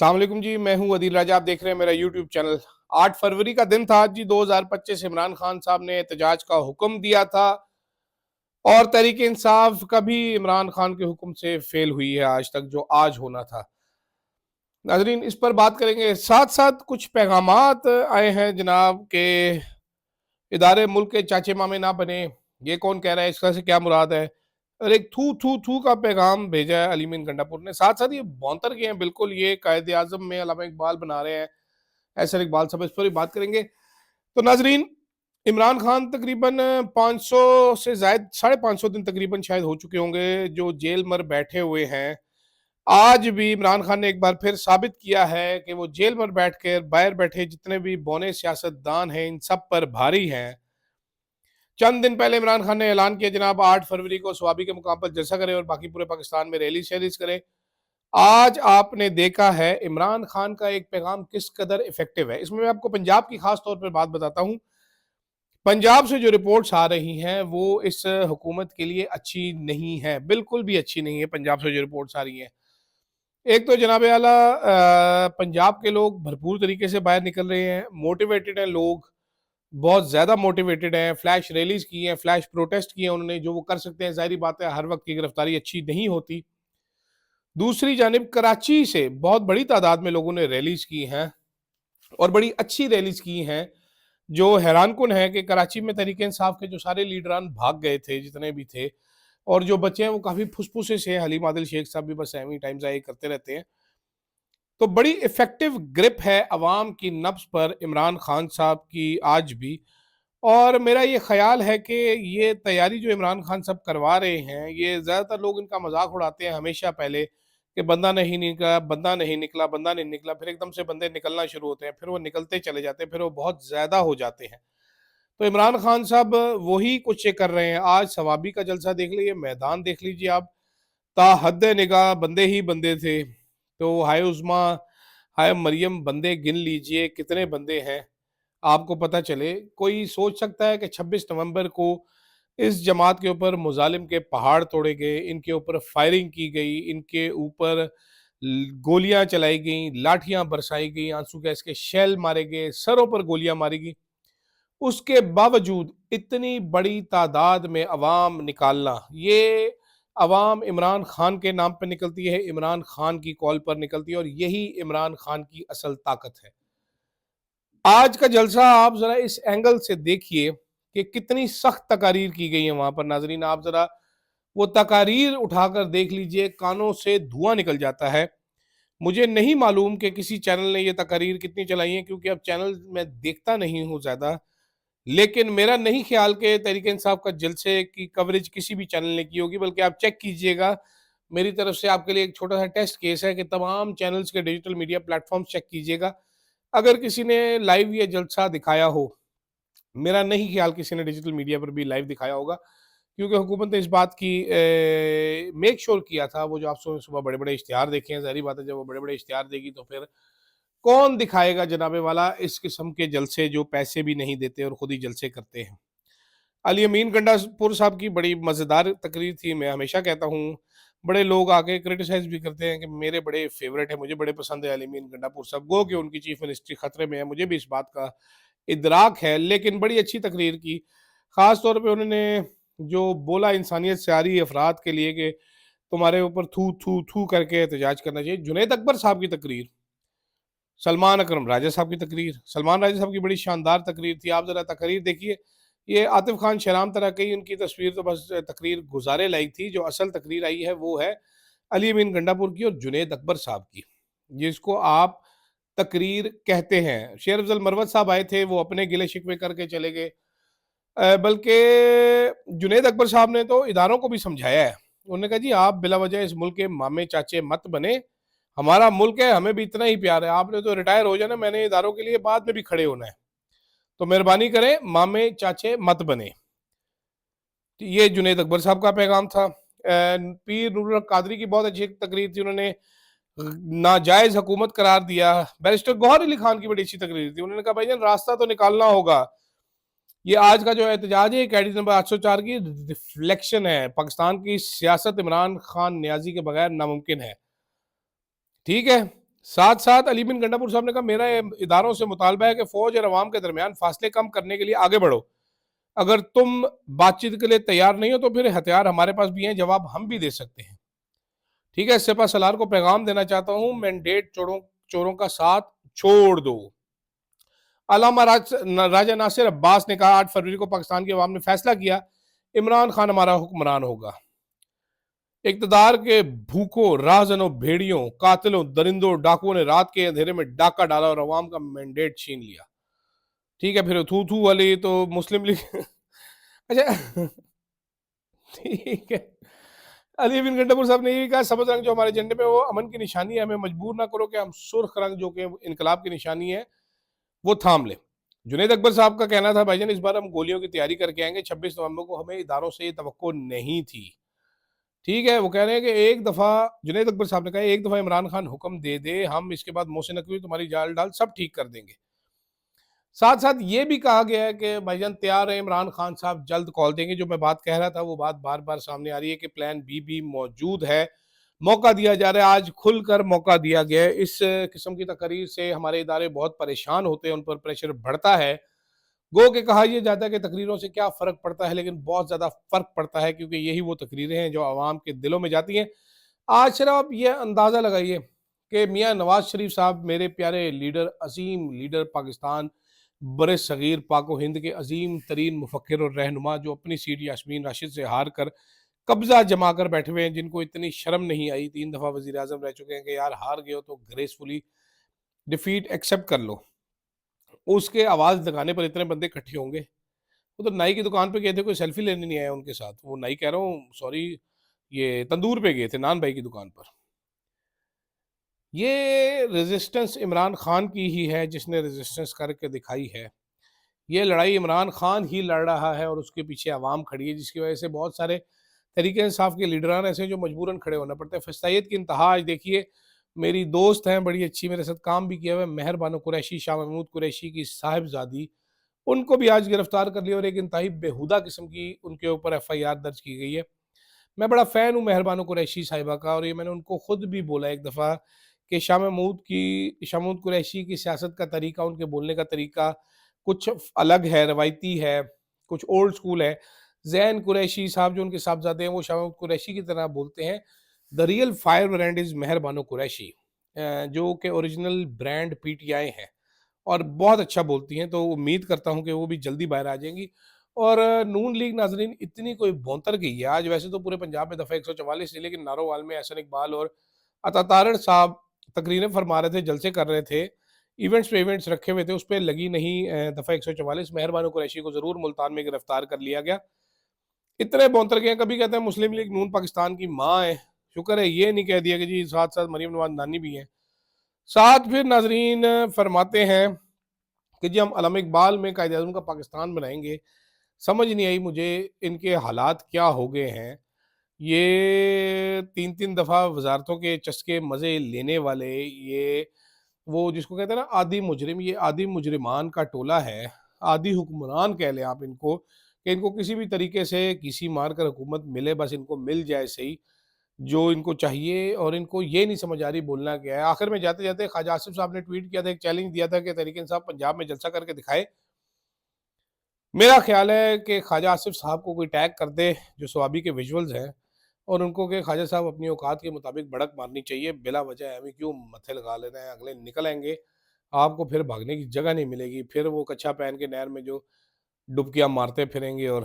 अस्सलाम वालेकुम जी, मैं हूं अदील राजा। आप देख रहे हैं मेरा यूट्यूब चैनल। 8 फरवरी का दिन था आज जी 2025। इमरान खान साहब ने एहतजाज का हुक्म दिया था और तहरीक इंसाफ कभी इमरान खान के हुक्म से फेल हुई है आज तक, जो आज होना था। नाजरीन, इस पर बात करेंगे। साथ साथ कुछ पैगामात आए हैं जनाब के इदारे मुल्क के चाचे मामे ना बने। ये कौन कह रहा है, इसका से क्या मुराद है? और एक थू थू थू का पैगाम भेजा है अली मीन गंडापुर ने। साथ साथ ये बौंतर गए हैं बिल्कुल, ये कायद आजम में अल्लामा इकबाल बना रहे हैं, ऐसा इकबाल साहब। इस पर भी बात करेंगे। तो नाजरीन, इमरान खान तकरीबन 500 से ज्यादा 550 दिन तकरीबन शायद हो चुके होंगे जो जेल मर बैठे हुए हैं। आज भी इमरान खान ने एक बार फिर साबित किया है कि वो जेल में बैठ कर बाहर बैठे जितने भी बौने सियासतदान हैं इन सब पर भारी हैं। चंद दिन पहले इमरान खान ने ऐलान किया जनाब 8 फरवरी को स्वाबी के मुकाम पर जलसा करे और बाकी पूरे पाकिस्तान में रैली शैलीज करे। आज आपने देखा है इमरान खान का एक पैगाम किस कदर इफेक्टिव है। इसमें मैं आपको पंजाब की खास तौर पर बात बताता हूं। पंजाब से जो रिपोर्ट्स आ रही हैं वो इस हुकूमत के लिए अच्छी नहीं है, बिल्कुल भी अच्छी नहीं है। पंजाब से जो रिपोर्ट्स आ रही हैं, एक तो जनाब आला पंजाब के लोग भरपूर तरीके से बाहर निकल रहे हैं, मोटिवेटेड हैं लोग, बहुत ज़्यादा मोटिवेटेड हैं। फ्लैश रैलीज की हैं, फ्लैश प्रोटेस्ट किए हैं उन्होंने, जो वो कर सकते हैं। ज़ाहिर बात है हर वक्त की गिरफ्तारी अच्छी नहीं होती। दूसरी जानिब कराची से बहुत बड़ी तादाद में लोगों ने रैलीज की हैं और बड़ी अच्छी रैलीज की हैं। जो हैरान कुन है कि कराची में तहरीक इंसाफ के जो सारे लीडरान भाग गए थे जितने भी थे, और जो बचे हैं वो काफ़ी फुसफुसे से हैं। हलीम आदिल शेख साहब भी बस एमी टाइम ज़ाहिर करते रहते हैं। तो बड़ी इफेक्टिव ग्रिप है अवाम की नब्ज पर इमरान खान साहब की आज भी। और मेरा ये ख्याल है कि ये तैयारी जो इमरान खान साहब करवा रहे हैं, ये ज़्यादातर लोग इनका मजाक उड़ाते हैं हमेशा पहले कि बंदा नहीं निकला, बंदा नहीं निकला, बंदा नहीं निकला। फिर एकदम से बंदे निकलना शुरू होते हैं, फिर वो निकलते चले जाते हैं, फिर वो बहुत ज़्यादा हो जाते हैं। तो इमरान खान साहब वही कुछ ये कर रहे हैं। आज सवाबी का जलसा देख लीजिए, मैदान देख लीजिए आप, ताहद निगाह बंदे ही बंदे थे। तो हाय उज़्मा, हाय मरियम, बंदे गिन लीजिए कितने बंदे हैं, आपको पता चले। कोई सोच सकता है कि 26 नवंबर को इस जमात के ऊपर मुजालिम के पहाड़ तोड़े गए, इनके ऊपर फायरिंग की गई, इनके ऊपर गोलियां चलाई गई, लाठियां बरसाई गई, आंसू गैस के शेल मारे गए, सरों पर गोलियां मारी गई, उसके बावजूद इतनी बड़ी तादाद में अवाम निकालना, ये अवाम इमरान खान के नाम पर निकलती है, इमरान खान की कॉल पर निकलती है, और यही इमरान खान की असल ताकत है। आज का जलसा आप जरा इस एंगल से देखिए कि कितनी सख्त तकारीर की गई है वहां पर। नाजरीन, आप जरा वो तकारीर उठाकर देख लीजिए, कानों से धुआं निकल जाता है। मुझे नहीं मालूम कि किसी चैनल ने ये तकारीर कितनी चलाई है, क्योंकि अब चैनल मैं देखता नहीं हूँ ज्यादा। लेकिन मेरा नहीं ख्याल कि तहरीक इंसाफ का जलसे की कवरेज किसी भी चैनल ने की होगी, बल्कि आप चेक कीजिएगा। मेरी तरफ से आपके लिए एक छोटा सा टेस्ट केस है कि तमाम चैनल्स के डिजिटल मीडिया प्लेटफॉर्म चेक कीजिएगा। अगर किसी ने लाइव ये जलसा दिखाया हो, मेरा नहीं ख्याल किसी ने डिजिटल मीडिया पर भी लाइव दिखाया होगा, क्योंकि हुकूमत ने इस बात की मेक श्योर किया था। वो जो आप सुबह बड़े बड़े इश्तिहार देखे हैं, ज़ाहिर बात है जब वो बड़े बड़े इश्तिहार देगी तो फिर कौन दिखाएगा जनाबे वाला इस किस्म के जलसे जो पैसे भी नहीं देते और खुद ही जलसे करते हैं। अली अमीन गंडापुर साहब की बड़ी मज़ेदार तकरीर थी। मैं हमेशा कहता हूँ, बड़े लोग आके क्रिटिसाइज भी करते हैं कि मेरे बड़े फेवरेट है, मुझे बड़े पसंद है अली अमीन गंडापुर साहब, गो कि उनकी चीफ मिनिस्ट्री खतरे में है, मुझे भी इस बात का इदराक है। लेकिन बड़ी अच्छी तकरीर की। ख़ास तौर पे उन्होंने जो बोला इंसानियत से आ रही अफराद के लिए कि तुम्हारे ऊपर थू थू थू करके एहतजाज करना चाहिए। जुनैद अकबर साहब की तकरीर, सलमान अकरम राजा साहब की तकरीर, सलमान राजा साहब की बड़ी शानदार तकरीर थी। आप ज़रा तकरीर देखिए। ये आतिफ खान शहराम तरह की उनकी तस्वीर तो बस तकरीर गुजारे लायक थी। जो असल तकरीर आई है वो है अली अमीन गंडापुर की और जुनैद अकबर साहब की, जिसको आप तकरीर कहते हैं। शेर अफजल मरवत साहब आए थे, वो अपने गिले शिकवे करके चले गए। बल्कि जुनैद अकबर साहब ने तो इदारों को भी समझाया है। उन्होंने कहा जी आप बिला वजह इस मुल्क के मामे चाचे मत बने, हमारा मुल्क है, हमें भी इतना ही प्यार है। आपने तो रिटायर हो जाना, मैंने इदारों के लिए बाद में भी खड़े होना है, तो मेहरबानी करें मामे चाचे मत बने। ये जुनैद अकबर साहब का पैगाम था। पीर नूरुल हक कादरी की बहुत अच्छी तकरीर थी। उन्होंने नाजायज हुकूमत करार दिया। बैरिस्टर गौहर अली खान की बड़ी अच्छी तकरीर थी। उन्होंने कहा भाईजान रास्ता तो निकालना होगा। ये आज का जो एहतजाज है कैडी नंबर 804 की रिफ्लेक्शन है। पाकिस्तान की सियासत इमरान खान न्याजी के बगैर नामुमकिन है, ठीक है। साथ साथ अली बिन गंडापुर साहब ने कहा मेरा इदारों से मुतालबा है कि फौज और अवाम के दरमियान फासले कम करने के लिए आगे बढ़ो। अगर तुम बातचीत के लिए तैयार नहीं हो तो फिर हथियार हमारे पास भी हैं, जवाब हम भी दे सकते हैं। ठीक है, सेपा सलार को पैगाम देना चाहता हूं, मैंडेट चोरों चोरों का साथ छोड़ दो। अलामा राजा नासिर अब्बास ने कहा 8 फरवरी को पाकिस्तान की अवाम ने फैसला किया, इमरान खान हमारा हुक्मरान होगा। इक्तदार के भूखों, राहजनों, भेड़ियों, कातिलों, दरिंदों, डाकुओं ने रात के अंधेरे में डाका डाला और अवाम का मैंडेट छीन लिया। ठीक है, फिर थू थू वाली तो मुस्लिम लीग अच्छा ठीक है। अली बिन गंडापुर साहब ने ये कहा सब्ज रंग जो हमारे झंडे पे वो अमन की निशानी है, हमें मजबूर ना करो कि हम सुर्ख रंग जो कि इनकलाब की निशानी है वो थाम ले। जुनेद अकबर साहब का कहना था भाईजान इस बार हम गोलियों की तैयारी करके आएंगे, 26 नवंबर को हमें इदारों से ये तवक्को नहीं थी। ठीक है, वो कह रहे हैं कि एक दफा, जुनेद अकबर साहब ने कहा एक दफा इमरान खान हुक्म दे दे, हम इसके बाद मोहसिन नकवी तुम्हारी जाल डाल सब ठीक कर देंगे। साथ साथ ये भी कहा गया है कि भाईजान तैयार है, इमरान खान साहब जल्द कॉल देंगे। जो मैं बात कह रहा था वो बात बार बार सामने आ रही है कि प्लान बी भी मौजूद है, मौका दिया जा रहा है, आज खुलकर मौका दिया गया है। इस किस्म की तकरीर से हमारे इदारे बहुत परेशान होते हैं, उन पर प्रेशर बढ़ता है। गो के कहा यह जाता है कि तकरीरों से क्या फ़र्क पड़ता है, लेकिन बहुत ज़्यादा फ़र्क पड़ता है, क्योंकि यही वो तकरीरें हैं जो आवाम के दिलों में जाती हैं। आज सिर्फ आप ये अंदाज़ा लगाइए कि मियाँ नवाज शरीफ साहब, मेरे प्यारे लीडर, अजीम लीडर पाकिस्तान, बड़े सगीर पाको हिंद के अजीम तरीन मुफक्किर और रहनुमा, जो अपनी सीट यास्मीन राशिद से हार कर कब्जा जमा कर बैठे हुए हैं, जिनको इतनी शर्म नहीं आई, 3 दफ़ा वज़ीर आज़म रह चुके हैं, कि यार हार गए हो तो ग्रेसफुली डिफीट एक्सेप्ट कर लो। उसके आवाज़ लगाने पर इतने बंदे इकट्ठे होंगे। वो तो नाई की दुकान पे गए थे, कोई सेल्फी लेने नहीं आया उनके साथ। वो नाई कह रहा हूँ, सॉरी, ये तंदूर पे गए थे, नान भाई की दुकान पर। ये रेजिस्टेंस इमरान खान की ही है, जिसने रेजिस्टेंस करके दिखाई है। ये लड़ाई इमरान खान ही लड़ रहा है और उसके पीछे आवाम खड़ी है, जिसकी वजह से बहुत सारे तरीके इंसाफ के लीडरान ऐसे हैं जो मजबूरन खड़े होना पड़ता है। फस्तायत की इंतहा आज देखिए, मेरी दोस्त हैं, बड़ी अच्छी, मेरे साथ काम भी किया हुआ है, मेहर बानो कुरैशी, शाह महमूद कुरैशी की साहिबजादी, उनको भी आज गिरफ्तार कर लिया और एक इंतहाई बेहुदा किस्म की उनके ऊपर FIR दर्ज की गई है। मैं बड़ा फ़ैन हूँ मेहर बानो कुरैशी साहिबा का, और ये मैंने उनको खुद भी बोला एक दफ़ा कि शाह महमूद कुरैशी की सियासत का तरीका, उनके बोलने का तरीका कुछ अलग है, रवायती है, कुछ ओल्ड स्कूल है। ज़ैन कुरैशी साहब जो उनके साहबजादे हैं, वो शाह महमूद कुरैशी की तरह बोलते हैं। The real firebrand is Mehar Bano Qureshi, जो कि ओरिजिनल ब्रांड PTI है और बहुत अच्छा बोलती हैं। तो उम्मीद करता हूँ कि वो भी जल्दी बाहर आ जाएंगी। और नून लीग नाजरीन इतनी कोई भौंतर गई है आज, वैसे तो पूरे पंजाब में दफ़ा 144 थी, लेकिन नारोवाल में एहसन इकबाल और अता तारड़ साहब तकरीरें फरमा रहे थे, जलसे कर रहे थे, इवेंट्स पे इवेंट्स रखे हुए थे, उस पर लगी नहीं दफ़ा 144। मेहर बानो कुरैशी को ज़रूर मुल्तान में गिरफ्तार कर लिया गया। इतने भौंतर गए, कभी कहते हैं मुस्लिम लीग नून पाकिस्तान की माँ है, शुक्र है ये नहीं कह दिया कि जी साथ साथ मरीम नवाज नानी भी हैं। साथ फिर नाजरीन फरमाते हैं कि जी हम अल्लामा इकबाल में कायद आज़म का पाकिस्तान बनाएंगे। समझ नहीं आई मुझे इनके हालात क्या हो गए हैं। ये 3-3 दफ़ा वज़ारतों के चस्के मज़े लेने वाले, ये वो जिसको कहते हैं ना आदी मुजरिम, ये आदी मुजरिमान का टोला है, आदी हुक्मरान कह लें आप इनको, कि इनको किसी भी तरीके से किसी मार कर हुकूमत मिले, बस इनको मिल जाए सही जो इनको चाहिए, और इनको ये नहीं समझ आ रही बोलना क्या है। आखिर में जाते-जाते ख्वाजा आसिफ साहब ने ट्वीट किया था, एक चैलेंज दिया था कि तहरीक इंसाफ पंजाब में जलसा करके दिखाए। मेरा ख्याल है कि ख्वाजा आसिफ साहब को कोई टैग कर दे जो स्वाबी के विजुअल्स हैं, और उनको कि ख्वाजा साहब अपनी औकात के मुताबिक भड़क मारनी चाहिए, बिला वजह हमें क्यों मत्थे लगा लेना है, अगले निकल आएंगे, आपको फिर भागने की जगह नहीं मिलेगी, फिर वो कच्छा पहन के नहर में जो डुबकियां मारते फिरेंगे। और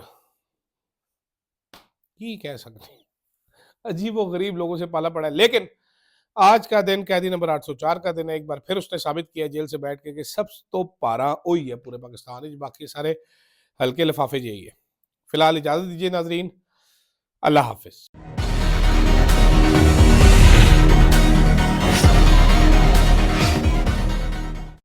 की कह सकते हैं, अजीब व गरीब लोगों से पाला पड़ा है। लेकिन आज का दिन कैदी नंबर 804 का दिन है। एक बार फिर उसने साबित किया जेल से बैठ के कि सब तो पारा वही है पूरे पाकिस्तान में, बाकी सारे हल्के लिफाफे यही है। फिलहाल इजाजत दीजिए नाजरीन, अल्लाह हाफिज।